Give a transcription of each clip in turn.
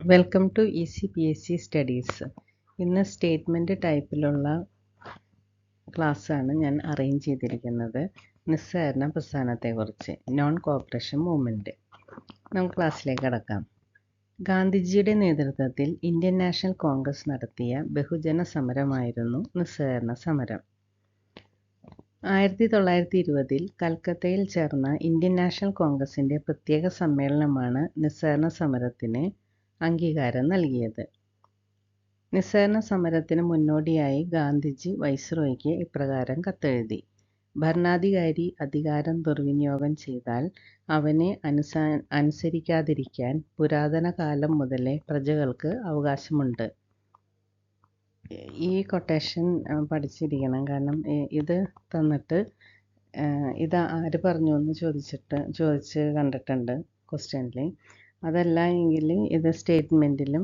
Welcome to ECPSC studies. ഇന്ന് statement ടൈപ്പിലുള്ള ക്ലാസ്സാണ് ഞാൻ അറേഞ്ച് ചെയ്തിരിക്കുന്നത്. നിസ്സഹകരണ പ്രസ്ഥാനത്തെക്കുറിച്ച്, നോൺ കോപ്പറേഷൻ മൂവ്മെൻറ്റ്. നമുക്ക് ക്ലാസ്സിലേക്ക് കടക്കാം. ഗാന്ധിജിയുടെ നേതൃത്വത്തിൽ ഇന്ത്യൻ നാഷണൽ കോൺഗ്രസ് നടത്തിയ ബഹുജന സമരമായിരുന്നു നിസ്സഹകരണ സമരം. 1920 കൽക്കത്തയിൽ ചേർന്ന ഇന്ത്യൻ നാഷണൽ കോൺഗ്രസിൻ്റെ പ്രത്യേക സമ്മേളനമാണ് നിസ്സഹകരണ സമരത്തിന് അംഗീകാരം നൽകിയത്. നിസ്സഹകരണ സമരത്തിന് മുന്നോടിയായി ഗാന്ധിജി വൈസ്രോയ്ക്ക് ഇപ്രകാരം കത്തെഴുതി: ഭരണാധികാരി അധികാരം ദുർവിനിയോഗം ചെയ്താൽ അവനെ അനുസരിക്കാതിരിക്കാൻ പുരാതന കാലം മുതലേ പ്രജകൾക്ക് അവകാശമുണ്ട്. ഈ കൊട്ടേഷൻ പഠിച്ചിരിക്കണം. കാരണം ഇത് തന്നിട്ട് ഇത് ആര് പറഞ്ഞു എന്ന് ചോദിച്ച് കണ്ടിട്ടുണ്ട് ക്വസ്റ്റ്യനിൽ. അതല്ല എങ്കിൽ ഇത് സ്റ്റേറ്റ്മെൻറ്റിലും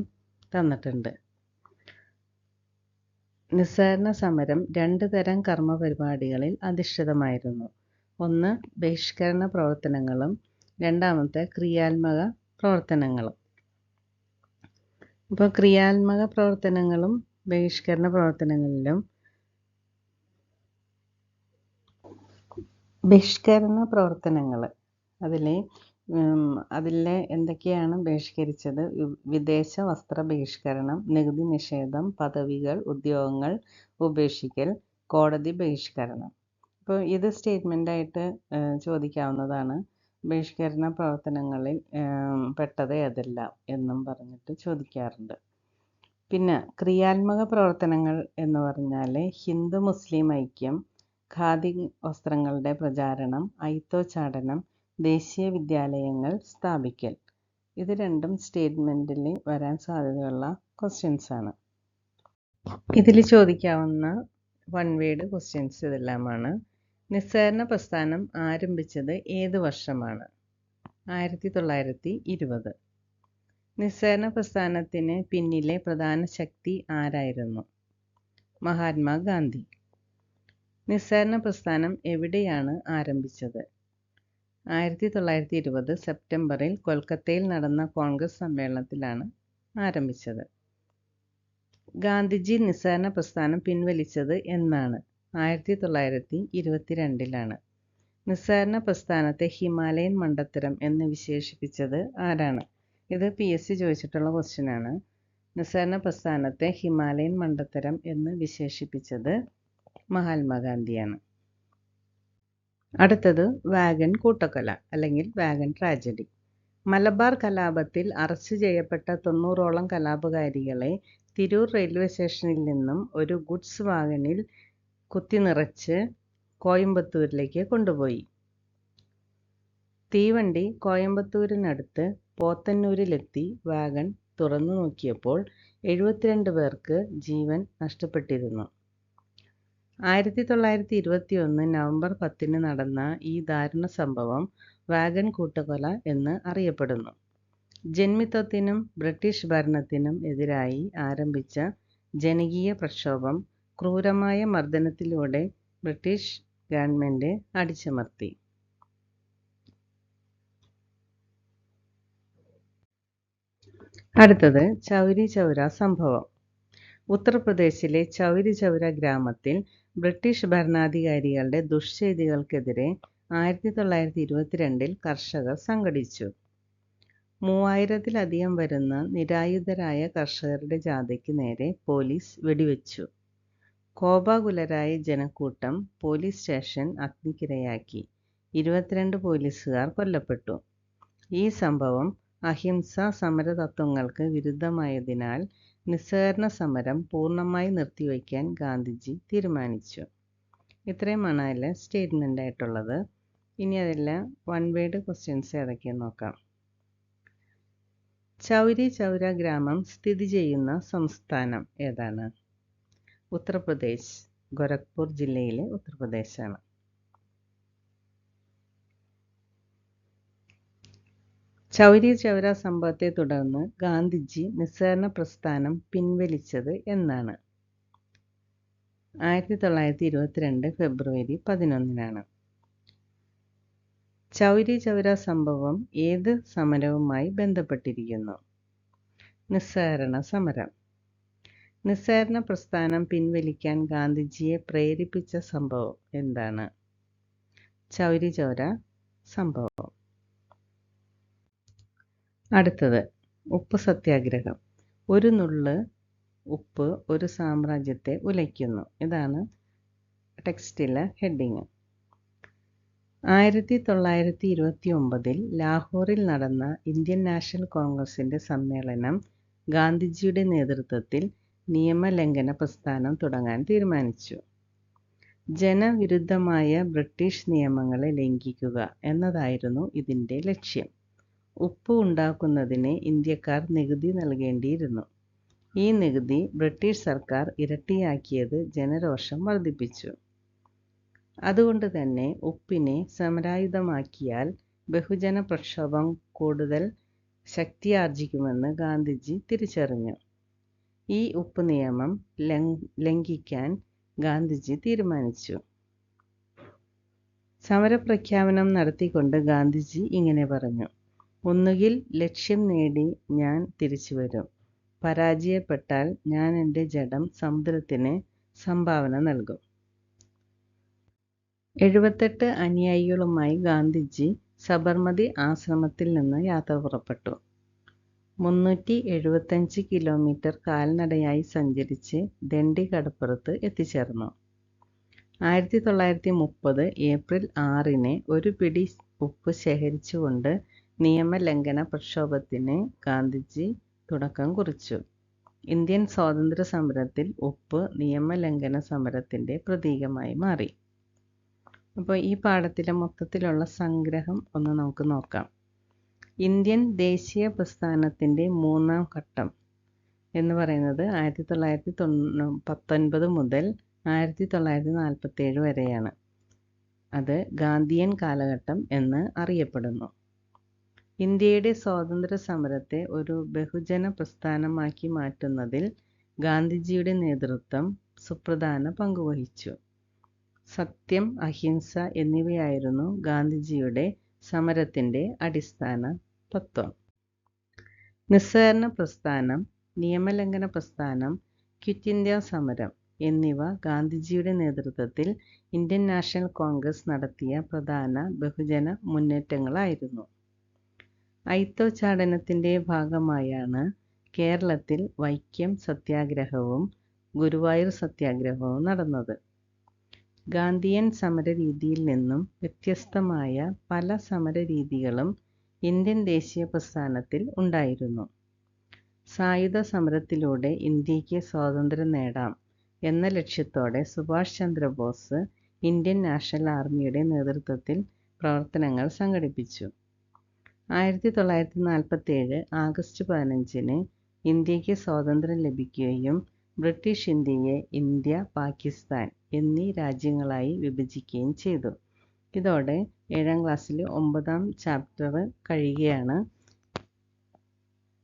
തന്നിട്ടുണ്ട്. നിസ്സഹകരണ സമരം 2 തരം കർമ്മപരിപാടികളിൽ അധിഷ്ഠിതമായിരുന്നു. ഒന്ന് ബഹിഷ്കരണ പ്രവർത്തനങ്ങളും രണ്ടാമത്തെ ക്രിയാത്മക പ്രവർത്തനങ്ങളും. ഇപ്പോൾ ക്രിയാത്മക പ്രവർത്തനങ്ങളും ബഹിഷ്കരണ പ്രവർത്തനങ്ങളിലും ബഹിഷ്കരണ പ്രവർത്തനങ്ങൾ അതിലെ എന്തൊക്കെയാണ് ബഹിഷ്കരിച്ചത്? വിദേശ വസ്ത്ര ബഹിഷ്കരണം, നികുതി നിഷേധം, പദവികൾ, ഉദ്യോഗങ്ങൾ ഉപേക്ഷിക്കൽ, കോടതി ബഹിഷ്കരണം. അപ്പോൾ ഇത് സ്റ്റേറ്റ്മെൻറ്റായിട്ട് ചോദിക്കാവുന്നതാണ്. ബഹിഷ്കരണ പ്രവർത്തനങ്ങളിൽ പെട്ടത് ഏതെല്ലാം എന്നും പറഞ്ഞിട്ട് ചോദിക്കാറുണ്ട്. പിന്നെ ക്രിയാത്മക പ്രവർത്തനങ്ങൾ എന്ന് പറഞ്ഞാൽ ഹിന്ദു മുസ്ലിം ഐക്യം, ഖാദി വസ്ത്രങ്ങളുടെ പ്രചാരണം, ഐത്തോച്ചാടനം, ദേശീയ വിദ്യാലയങ്ങൾ സ്ഥാപിക്കൽ. ഇത് രണ്ടും സ്റ്റേറ്റ്മെൻറ്റിൽ വരാൻ സാധ്യതയുള്ള ക്വസ്റ്റ്യൻസ് ആണ്. ഇതിൽ ചോദിക്കാവുന്ന വൺ വേർഡ് ക്വസ്റ്റ്യൻസ് ഇതെല്ലാമാണ്. നിസ്സഹകരണ പ്രസ്ഥാനം ആരംഭിച്ചത് ഏത് വർഷമാണ്? 1920. നിസ്സഹകരണ പ്രസ്ഥാനത്തിന് പിന്നിലെ പ്രധാന ശക്തി ആരായിരുന്നു? മഹാത്മാഗാന്ധി. നിസ്സഹകരണ പ്രസ്ഥാനം എവിടെയാണ് ആരംഭിച്ചത്? 1920 സെപ്റ്റംബറിൽ കൊൽക്കത്തയിൽ നടന്ന കോൺഗ്രസ് സമ്മേളനത്തിലാണ് ആരംഭിച്ചത്. ഗാന്ധിജി നിസ്സഹകരണ പ്രസ്ഥാനം പിൻവലിച്ചത് എന്നാണ്? 1922. നിസ്സഹകരണ പ്രസ്ഥാനത്തെ ഹിമാലയൻ മണ്ടത്തരം എന്ന് വിശേഷിപ്പിച്ചത് ആരാണ്? ഇത് PSC ചോദിച്ചിട്ടുള്ള ക്വസ്റ്റ്യൻ ആണ്. നിസ്സഹകരണ പ്രസ്ഥാനത്തെ ഹിമാലയൻ മണ്ടത്തരം എന്ന് വിശേഷിപ്പിച്ചത് മഹാത്മാഗാന്ധിയാണ്. അടുത്തത് വാഗൺ കൂട്ടക്കൊല അല്ലെങ്കിൽ വാഗൺ ട്രാജഡി. മലബാർ കലാപത്തിൽ അറസ്റ്റ് ചെയ്യപ്പെട്ട 90ഓളം കലാപകാരികളെ തിരൂർ റെയിൽവേ സ്റ്റേഷനിൽ നിന്നും ഒരു ഗുഡ്സ് വാഗണിൽ കുത്തി നിറച്ച് കോയമ്പത്തൂരിലേക്ക് കൊണ്ടുപോയി. തീവണ്ടി കോയമ്പത്തൂരിനടുത്ത് പോത്തന്നൂരിലെത്തി വാഗൺ തുറന്നു നോക്കിയപ്പോൾ 72 പേർക്ക് ജീവൻ നഷ്ടപ്പെട്ടിരുന്നു. 1921 നവംബർ 10 നടന്ന ഈ ദാരുണ സംഭവം വാഗൺ കൂട്ടക്കൊല എന്ന് അറിയപ്പെടുന്നു. ജന്മിത്വത്തിനും ബ്രിട്ടീഷ് ഭരണത്തിനും എതിരായി ആരംഭിച്ച ജനകീയ പ്രക്ഷോഭം ക്രൂരമായ മർദ്ദനത്തിലൂടെ ബ്രിട്ടീഷ് ഗവൺമെൻറ് അടിച്ചമർത്തി. അടുത്തത് ചൗരി ചൗര സംഭവം. ഉത്തർപ്രദേശിലെ ചൗരി ചൗര ഗ്രാമത്തിൽ ബ്രിട്ടീഷ് ഭരണാധികാരികളുടെ ദുഷ്ചെയ്തികൾക്കെതിരെ 1922 കർഷകർ സംഘടിച്ചു. 3000-ലധികം വരുന്ന നിരായുധരായ കർഷകരുടെ ജാഥയ്ക്ക് നേരെ പോലീസ് വെടിവെച്ചു. കോപാകുലരായ ജനക്കൂട്ടം പോലീസ് സ്റ്റേഷൻ അഗ്നിക്കിരയാക്കി. 22 പോലീസുകാർ കൊല്ലപ്പെട്ടു. ഈ സംഭവം അഹിംസാ സമരതത്വങ്ങൾക്ക് വിരുദ്ധമായതിനാൽ നിസ്സഹകരണ സമരം പൂർണ്ണമായി നിർത്തിവയ്ക്കാൻ ഗാന്ധിജി തീരുമാനിച്ചു. ഇത്രയുമാണ് അതിൽ സ്റ്റേറ്റ്മെൻ്റ് ആയിട്ടുള്ളത്. ഇനി അതെല്ലാം വൺ വേർഡ് ക്വസ്റ്റ്യൻസ് ഏതൊക്കെയെന്ന് നോക്കാം. ചൗരി ചൗര ഗ്രാമം സ്ഥിതി ചെയ്യുന്ന സംസ്ഥാനം ഏതാണ്? ഉത്തർപ്രദേശ്. ഗോരഖ്പൂർ ജില്ലയിലെ ഉത്തർപ്രദേശാണ്. ചൗരി ചൗര സംഭവത്തെ തുടർന്ന് ഗാന്ധിജി നിസ്സഹകരണ പ്രസ്ഥാനം പിൻവലിച്ചത് എന്നാണ്? 1922 ഫെബ്രുവരി 11. ചൗരി ചൗര സംഭവം ഏത് സമരവുമായി ബന്ധപ്പെട്ടിരിക്കുന്നു? നിസ്സഹകരണ സമരം. നിസ്സഹകരണ പ്രസ്ഥാനം പിൻവലിക്കാൻ ഗാന്ധിജിയെ പ്രേരിപ്പിച്ച സംഭവം എന്താണ്? ചൗരി ചൗര സംഭവം. അടുത്തത് ഉപ്പ് സത്യാഗ്രഹം. ഒരു നുള്ള് ഉപ്പ് ഒരു സാമ്രാജ്യത്തെ ഉലയ്ക്കുന്നു. ഇതാണ് ടെക്സ്റ്റിലെ ഹെഡിങ്. 1929 ലാഹോറിൽ നടന്ന ഇന്ത്യൻ നാഷണൽ കോൺഗ്രസിന്റെ സമ്മേളനം ഗാന്ധിജിയുടെ നേതൃത്വത്തിൽ നിയമലംഘന പ്രസ്ഥാനം തുടങ്ങാൻ തീരുമാനിച്ചു. ജനവിരുദ്ധമായ ബ്രിട്ടീഷ് നിയമങ്ങളെ ലംഘിക്കുക എന്നതായിരുന്നു ഇതിന്റെ ലക്ഷ്യം. ഉപ്പ് ഉണ്ടാക്കുന്നതിന് ഇന്ത്യക്കാർ നികുതി നൽകേണ്ടിയിരുന്നു. ഈ നികുതി ബ്രിട്ടീഷ് സർക്കാർ ഇരട്ടിയാക്കിയത് ജനരോഷം വർദ്ധിപ്പിച്ചു. അതുകൊണ്ട് തന്നെ ഉപ്പിനെ സമരായുധമാക്കിയാൽ ബഹുജന പ്രക്ഷോഭം കൂടുതൽ ശക്തിയാർജിക്കുമെന്ന് ഗാന്ധിജി തിരിച്ചറിഞ്ഞു. ഈ ഉപ്പ് നിയമം ലംഘിക്കാൻ ഗാന്ധിജി തീരുമാനിച്ചു. സമരപ്രഖ്യാപനം നടത്തിക്കൊണ്ട് ഗാന്ധിജി ഇങ്ങനെ പറഞ്ഞു: ഒന്നുകിൽ ലക്ഷ്യം നേടി ഞാൻ തിരിച്ചു വരും, പരാജയപ്പെട്ടാൽ ഞാൻ എൻ്റെ ജഡം സമുദ്രത്തിന് സംഭാവന നൽകും. 78 അനുയായികളുമായി ഗാന്ധിജി സബർമതി ആശ്രമത്തിൽ നിന്ന് യാത്ര പുറപ്പെട്ടു. 375 കിലോമീറ്റർ കാൽനടയായി സഞ്ചരിച്ച് ദണ്ഡി കടപ്പുറത്ത് എത്തിച്ചേർന്നു. 1930 ഏപ്രിൽ 6-ന് ഒരു പിടി ഉപ്പ് ശേഖരിച്ചുകൊണ്ട് നിയമലംഘന പ്രക്ഷോഭത്തിന് ഗാന്ധിജി തുടക്കം കുറിച്ചു. ഇന്ത്യൻ സ്വാതന്ത്ര്യ സമരത്തിൽ ഉപ്പ് നിയമലംഘന സമരത്തിൻ്റെ പ്രതീകമായി മാറി. അപ്പോൾ ഈ പാഠത്തിലെ മൊത്തത്തിലുള്ള സംഗ്രഹം ഒന്ന് നമുക്ക് നോക്കാം. ഇന്ത്യൻ ദേശീയ പ്രസ്ഥാനത്തിൻ്റെ മൂന്നാം ഘട്ടം എന്ന് പറയുന്നത് 1919 മുതൽ 1947 വരെയാണ്. അത് ഗാന്ധിയൻ കാലഘട്ടം എന്ന് അറിയപ്പെടുന്നു. ഇന്ത്യയുടെ സ്വാതന്ത്ര്യ സമരത്തെ ഒരു ബഹുജന പ്രസ്ഥാനമാക്കി മാറ്റുന്നതിൽ ഗാന്ധിജിയുടെ നേതൃത്വം സുപ്രധാന പങ്കുവഹിച്ചു. സത്യം, അഹിംസ എന്നിവയായിരുന്നു ഗാന്ധിജിയുടെ സമരത്തിൻ്റെ അടിസ്ഥാന തത്വം. നിസ്സഹകരണ പ്രസ്ഥാനം, നിയമലംഘന പ്രസ്ഥാനം, ക്വിറ്റ് ഇന്ത്യ സമരം എന്നിവ ഗാന്ധിജിയുടെ നേതൃത്വത്തിൽ ഇന്ത്യൻ നാഷണൽ കോൺഗ്രസ് നടത്തിയ പ്രധാന ബഹുജന മുന്നേറ്റങ്ങളായിരുന്നു. അയിത്തോച്ചാടനത്തിൻ്റെ ഭാഗമായാണ് കേരളത്തിൽ വൈക്കം സത്യാഗ്രഹവും ഗുരുവായൂർ സത്യാഗ്രഹവും നടന്നത്. ഗാന്ധിയൻ സമരരീതിയിൽ നിന്നും വ്യത്യസ്തമായ പല സമരരീതികളും ഇന്ത്യൻ ദേശീയ പ്രസ്ഥാനത്തിൽ ഉണ്ടായിരുന്നു. സായുധ സമരത്തിലൂടെ ഇന്ത്യക്ക് സ്വാതന്ത്ര്യം നേടാം എന്ന ലക്ഷ്യത്തോടെ സുഭാഷ് ചന്ദ്രബോസ് ഇന്ത്യൻ നാഷണൽ ആർമിയുടെ നേതൃത്വത്തിൽ പ്രവർത്തനങ്ങൾ സംഘടിപ്പിച്ചു. 1947 ആഗസ്റ്റ് 15-ന് ഇന്ത്യക്ക് സ്വാതന്ത്ര്യം ലഭിക്കുകയും ബ്രിട്ടീഷ് ഇന്ത്യയെ ഇന്ത്യ, പാകിസ്ഥാൻ എന്നീ രാജ്യങ്ങളായി വിഭജിക്കുകയും ചെയ്തു. ഇതോടെ 7ാം ക്ലാസ്സിൽ 9ാം ചാപ്റ്റർ കഴിയുകയാണ്.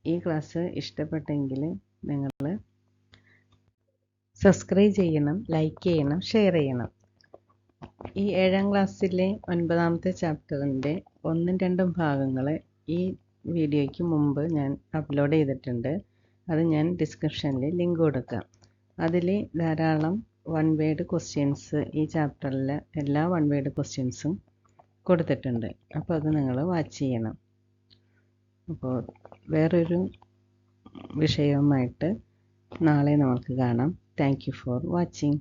ഈ ക്ലാസ് ഇഷ്ടപ്പെട്ടെങ്കിൽ നിങ്ങൾ സബ്സ്ക്രൈബ് ചെയ്യണം, ലൈക്ക് ചെയ്യണം, ഷെയർ ചെയ്യണം. ഈ 7ാം ക്ലാസ്സിലെ 9ാമത്തെ ചാപ്റ്ററിൻ്റെ 1ഉം 2ഉം ഭാഗങ്ങൾ ഈ വീഡിയോയ്ക്ക് മുമ്പ് ഞാൻ അപ്ലോഡ് ചെയ്തിട്ടുണ്ട്. അത് ഞാൻ ഡിസ്ക്രിപ്ഷനിൽ ലിങ്ക് കൊടുക്കാം. അതിൽ ധാരാളം വൺ വേർഡ് ക്വസ്റ്റ്യൻസ്, ഈ ചാപ്റ്ററിലെ എല്ലാ വൺ വേർഡ് ക്വസ്റ്റ്യൻസും കൊടുത്തിട്ടുണ്ട്. അപ്പോൾ അത് നിങ്ങൾ വാച്ച് ചെയ്യണം. അപ്പോൾ വേറൊരു വിഷയവുമായിട്ട് നാളെ നമുക്ക് കാണാം. Thank you for watching.